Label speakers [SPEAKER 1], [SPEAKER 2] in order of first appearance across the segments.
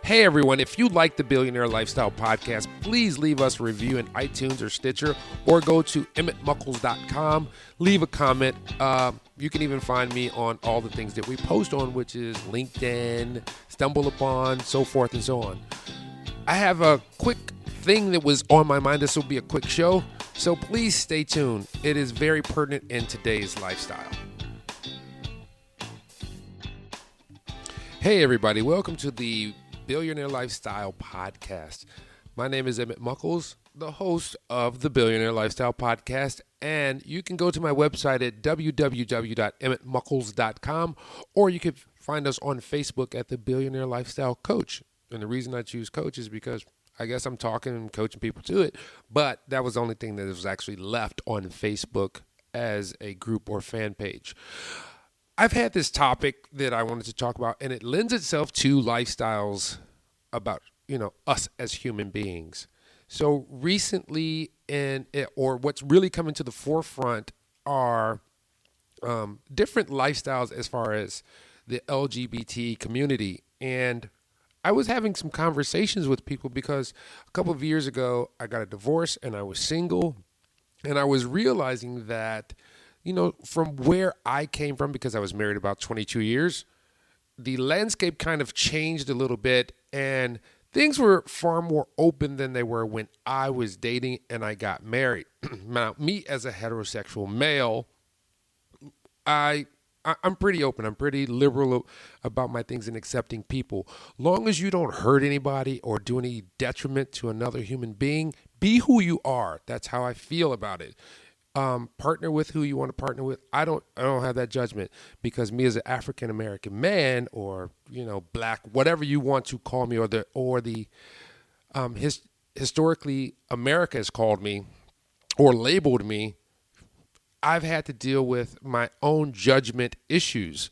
[SPEAKER 1] Hey everyone, if you like the Billionaire Lifestyle podcast, please leave us a review in iTunes or Stitcher, or go to emmettmuckles.com, leave a comment. You can even find me on all the things that we post on, which is LinkedIn, StumbleUpon, so forth and so on. I have a quick thing that was on my mind. This will be a quick show, so please stay tuned. It is very pertinent in today's lifestyle. Hey everybody, welcome to the Billionaire Lifestyle podcast. My name is Emmett Muckles, the host of the Billionaire Lifestyle podcast, and you can go to my website at www.emmettmuckles.com, or you can find us on Facebook at the Billionaire Lifestyle Coach. And the reason I choose coach is because I guess I'm talking and coaching people to it, but that was the only thing that was actually left on Facebook as a group or fan page. I've had this topic that I wanted to talk about, and it lends itself to lifestyles about, us as human beings. So recently, or what's really coming to the forefront are different lifestyles as far as the LGBT community. And I was having some conversations with people because a couple of years ago, I got a divorce and I was single, and I was realizing that from where I came from, because I was married about 22 years, the landscape kind of changed a little bit, and things were far more open than they were when I was dating and I got married. Now, me as a heterosexual male, I'm pretty open. I'm pretty liberal about my things and accepting people. Long as you don't hurt anybody or do any detriment to another human being, be who you are. That's how I feel about it. Partner with who you want to partner with. I don't have that judgment, because me as an African American man, or black, whatever you want to call me, historically America has called me or labeled me, I've had to deal with my own judgment issues.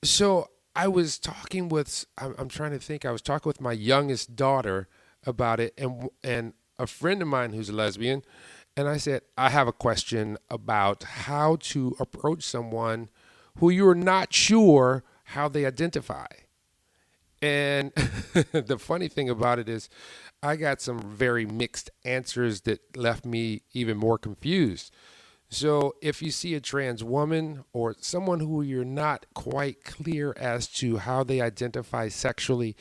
[SPEAKER 1] So I was talking with my youngest daughter about it, and a friend of mine who's a lesbian. And I said, I have a question about how to approach someone who you're not sure how they identify. And the funny thing about it is I got some very mixed answers that left me even more confused. So if you see a trans woman or someone who you're not quite clear as to how they identify sexually,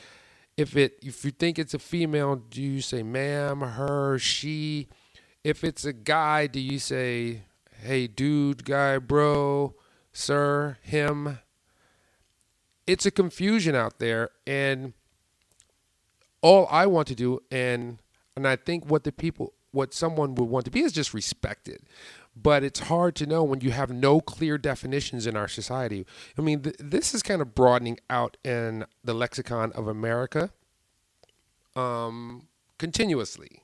[SPEAKER 1] if you think it's a female, do you say ma'am, her, she? If it's a guy, do you say, hey, dude, guy, bro, sir, him? It's a confusion out there, and all I want to do, and I think what someone would want to be is just respected. But it's hard to know when you have no clear definitions in our society. I mean, this is kind of broadening out in the lexicon of America continuously.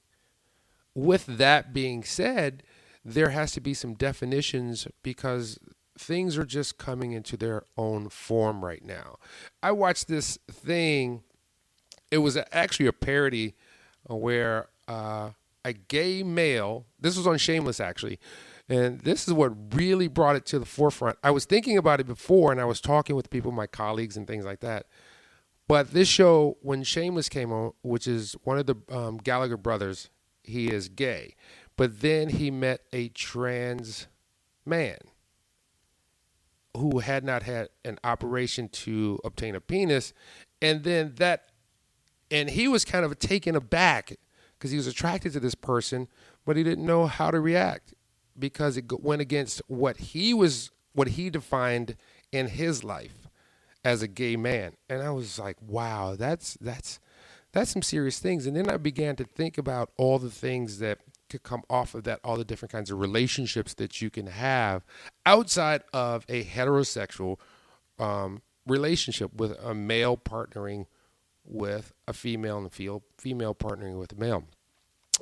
[SPEAKER 1] With that being said, there has to be some definitions, because things are just coming into their own form right now. I watched this thing. It was actually a parody where a gay male, this was on Shameless actually, and this is what really brought it to the forefront. I was thinking about it before, and I was talking with people, my colleagues and things like that. But this show, when Shameless came on, which is one of the Gallagher brothers, he is gay, but then he met a trans man who had not had an operation to obtain a penis, and he was kind of taken aback because he was attracted to this person, but he didn't know how to react because it went against what he defined in his life as a gay man. And I was like, wow, that's some serious things. And then I began to think about all the things that could come off of that, all the different kinds of relationships that you can have outside of a heterosexual relationship, with a male partnering with a female and a female partnering with a male.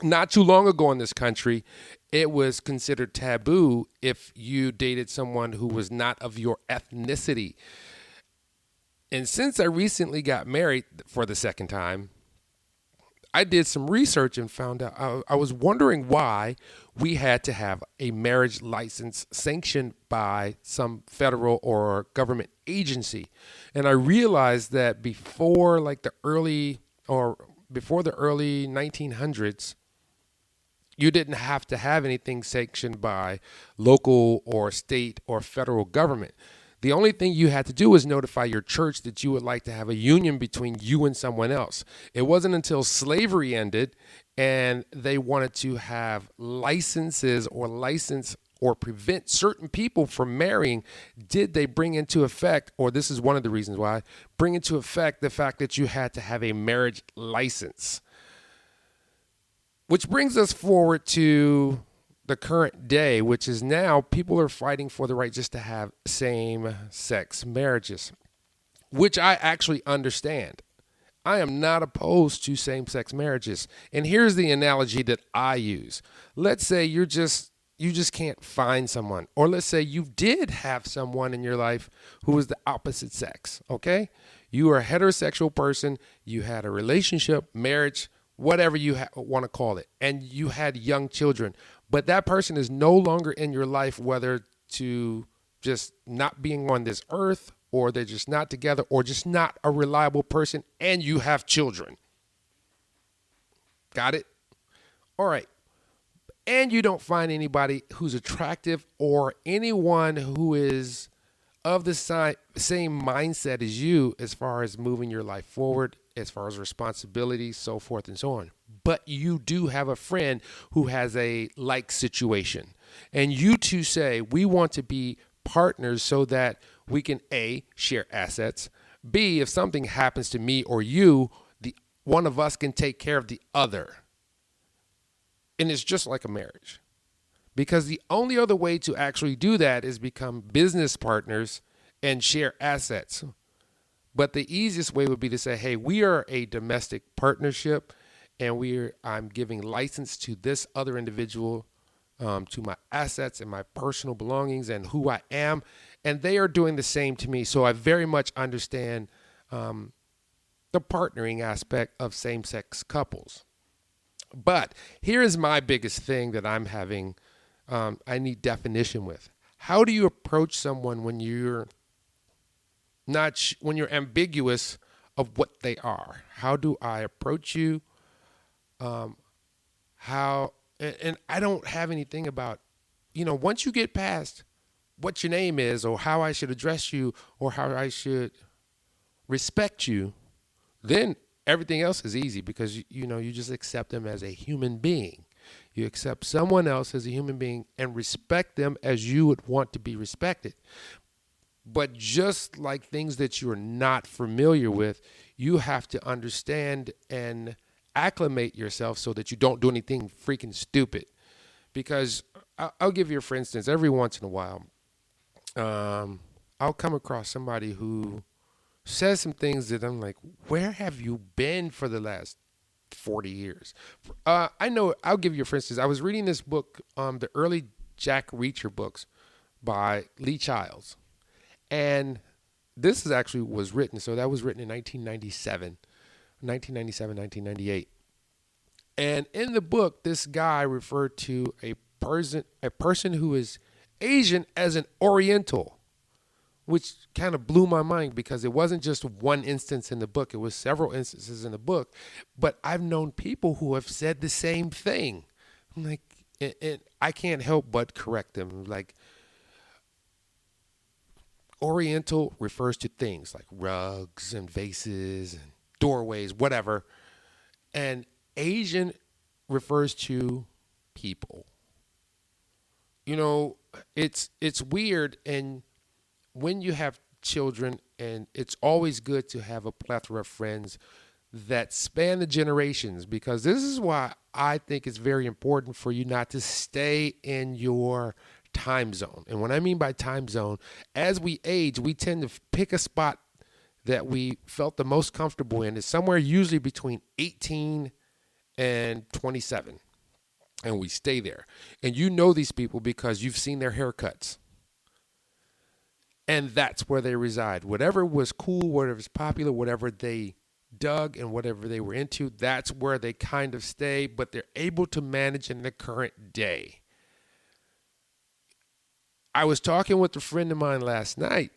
[SPEAKER 1] Not too long ago in this country, it was considered taboo if you dated someone who was not of your ethnicity. And since I recently got married for the second time, I did some research and found out I was wondering why we had to have a marriage license sanctioned by some federal or government agency. And I realized that before the early 1900s, you didn't have to have anything sanctioned by local or state or federal government. The only thing you had to do was notify your church that you would like to have a union between you and someone else. It wasn't until slavery ended and they wanted to have licenses or license or prevent certain people from marrying, did they bring into effect, or this is one of the reasons why, bring into effect the fact that you had to have a marriage license. Which brings us forward to the current day, which is now people are fighting for the right just to have same-sex marriages, which I actually understand. I am not opposed to same-sex marriages. And here's the analogy that I use. Let's say you just can't find someone, or let's say you did have someone in your life who was the opposite sex, okay? You are a heterosexual person, you had a relationship, marriage, whatever you want to call it, and you had young children, but that person is no longer in your life, whether to just not being on this earth, or they're just not together, or just not a reliable person, and you have children. Got it? All right. And you don't find anybody who's attractive or anyone who is of the same mindset as you as far as moving your life forward, as far as responsibilities, so forth and so on. But you do have a friend who has a like situation. And you two say, we want to be partners so that we can A, share assets. B, if something happens to me or you, one of us can take care of the other. And it's just like a marriage. Because the only other way to actually do that is become business partners and share assets. But the easiest way would be to say, hey, we are a domestic partnership, and I'm giving license to this other individual, to my assets and my personal belongings and who I am, and they are doing the same to me. So I very much understand the partnering aspect of same-sex couples. But here is my biggest thing that I'm having, I need definition with. How do you approach someone when you're when you're ambiguous of what they are? How do I approach you? And I don't have anything about, once you get past what your name is or how I should address you or how I should respect you, then everything else is easy because, you just accept them as a human being. You accept someone else as a human being and respect them as you would want to be respected. But just like things that you're not familiar with, you have to understand and acclimate yourself so that you don't do anything freaking stupid. Because I'll give you, for instance, every once in a while, I'll come across somebody who says some things that I'm like, where have you been for the last 40 years? I know, I'll give you, for instance, I was reading this book, the early Jack Reacher books by Lee Childs. And this was written, so that was written in 1998. And in the book, this guy referred to a person who is Asian as an Oriental, which kind of blew my mind because it wasn't just one instance in the book. It was several instances in the book. But I've known people who have said the same thing. I'm like, and I can't help but correct them. Like, Oriental refers to things like rugs and vases and doorways, whatever. And Asian refers to people. It's weird. And when you have children, and it's always good to have a plethora of friends that span the generations, because this is why I think it's very important for you not to stay in your time zone. And what I mean by time zone, as we age, we tend to pick a spot that we felt the most comfortable in. It's somewhere usually between 18 and 27. And we stay there. And you know these people because you've seen their haircuts. And that's where they reside. Whatever was cool, whatever's popular, whatever they dug in whatever they were into, that's where they kind of stay, but they're able to manage in the current day. I was talking with a friend of mine last night,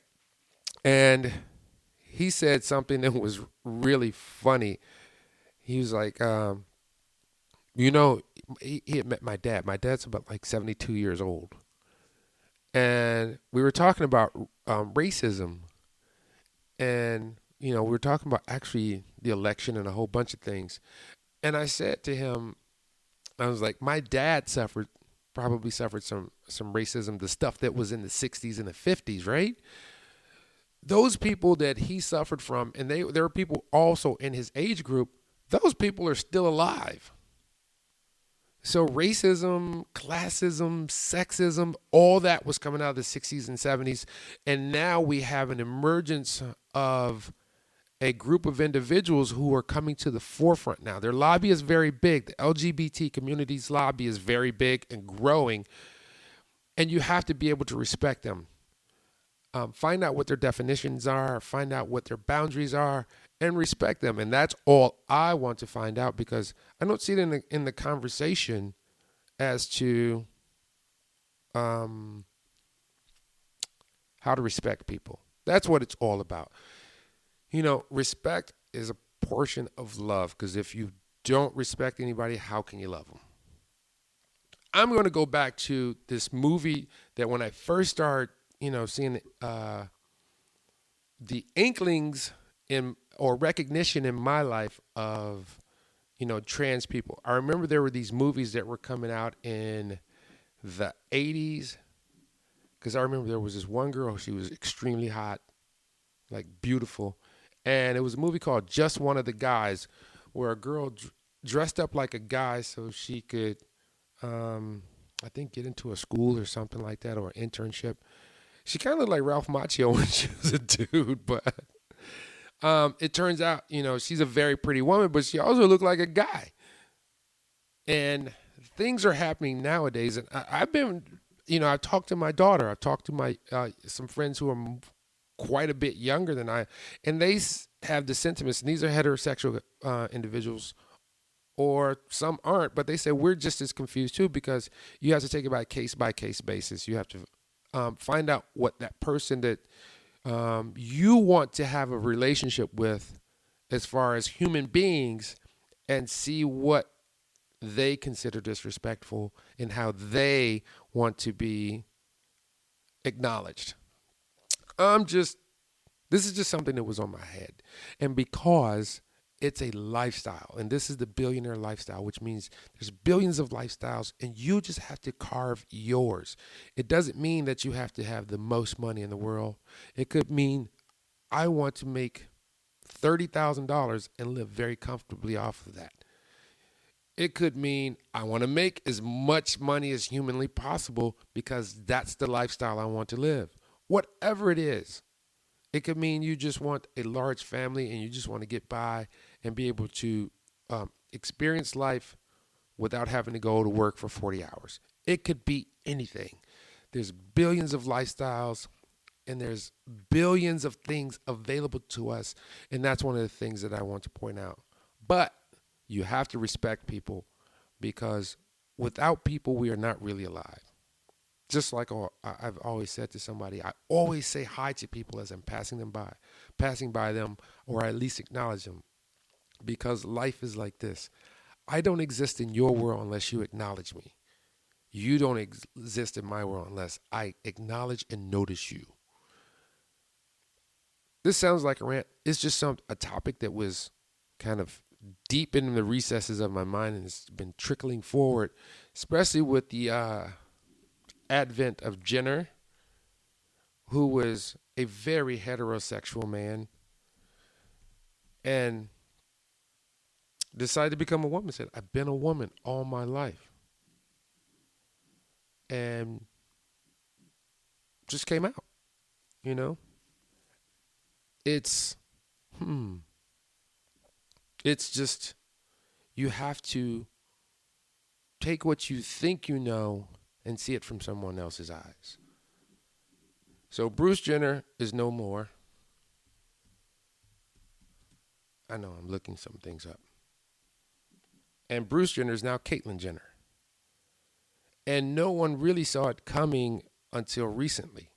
[SPEAKER 1] and he said something that was really funny. He was like, you know, he had met my dad. My dad's about like 72 years old. And we were talking about racism. And, you know, we were talking about actually the election and a whole bunch of things. And I said to him, I was like, my dad probably suffered some racism, the stuff that was in the 60s and the 50s, right? Those people that he suffered from, and there are people also in his age group, those people are still alive. So racism, classism, sexism, all that was coming out of the 60s and 70s. And now we have an emergence of a group of individuals who are coming to the forefront now. Their lobby is very big. The LGBT community's lobby is very big and growing. And you have to be able to respect them. Find out what their definitions are, find out what their boundaries are, and respect them. And that's all I want to find out, because I don't see it in the conversation as to how to respect people. That's what it's all about. You know, respect is a portion of love, because if you don't respect anybody, how can you love them? I'm going to go back to this movie that when I first started, you know, seeing the inklings or recognition in my life of, you know, trans people. I remember there were these movies that were coming out in the 80s, because I remember there was this one girl, she was extremely hot, like beautiful, and it was a movie called Just One of the Guys, where a girl dressed up like a guy so she could, I think, get into a school or something like that, or an internship. She kind of looked like Ralph Macchio when she was a dude, but it turns out, you know, she's a very pretty woman, but she also looked like a guy. And things are happening nowadays. And I've been, you know, I've talked to my daughter. I've talked to my some friends who are quite a bit younger than I, and they have the sentiments. And these are heterosexual individuals, or some aren't, but they say we're just as confused too, because you have to take it by case basis. You have to find out what that person that you want to have a relationship with as far as human beings, and see what they consider disrespectful and how they want to be acknowledged. This is just something that was on my head. And because it's a lifestyle, and this is the billionaire lifestyle, which means there's billions of lifestyles, and you just have to carve yours. It doesn't mean that you have to have the most money in the world. It could mean I want to make $30,000 and live very comfortably off of that. It could mean I want to make as much money as humanly possible, because that's the lifestyle I want to live. Whatever it is. It could mean you just want a large family and you just want to get by and be able to experience life without having to go to work for 40 hours. It could be anything. There's billions of lifestyles, and there's billions of things available to us. And that's one of the things that I want to point out. But you have to respect people, because without people, we are not really alive. Just like I've always said to somebody, I always say hi to people as I'm passing by them, or I at least acknowledge them, because life is like this. I don't exist in your world unless you acknowledge me. You don't exist in my world unless I acknowledge and notice you. This sounds like a rant. It's just a topic that was kind of deep in the recesses of my mind, and it's been trickling forward, especially with the advent of Jenner, who was a very heterosexual man and decided to become a woman. Said, I've been a woman all my life. And just came out, you know. It's just, you have to take what you think you know and see it from someone else's eyes. So Bruce Jenner is no more. I know I'm looking some things up. And Bruce Jenner is now Caitlyn Jenner. And no one really saw it coming until recently.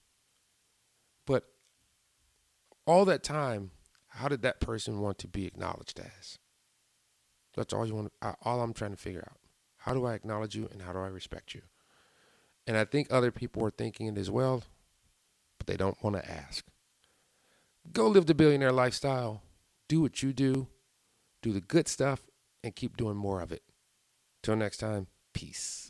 [SPEAKER 1] But all that time, how did that person want to be acknowledged as? That's all you want. All I'm trying to figure out. How do I acknowledge you and how do I respect you? And I think other people are thinking it as well, but they don't want to ask. Go live the billionaire lifestyle. Do what you do. Do the good stuff and keep doing more of it. Till next time, peace.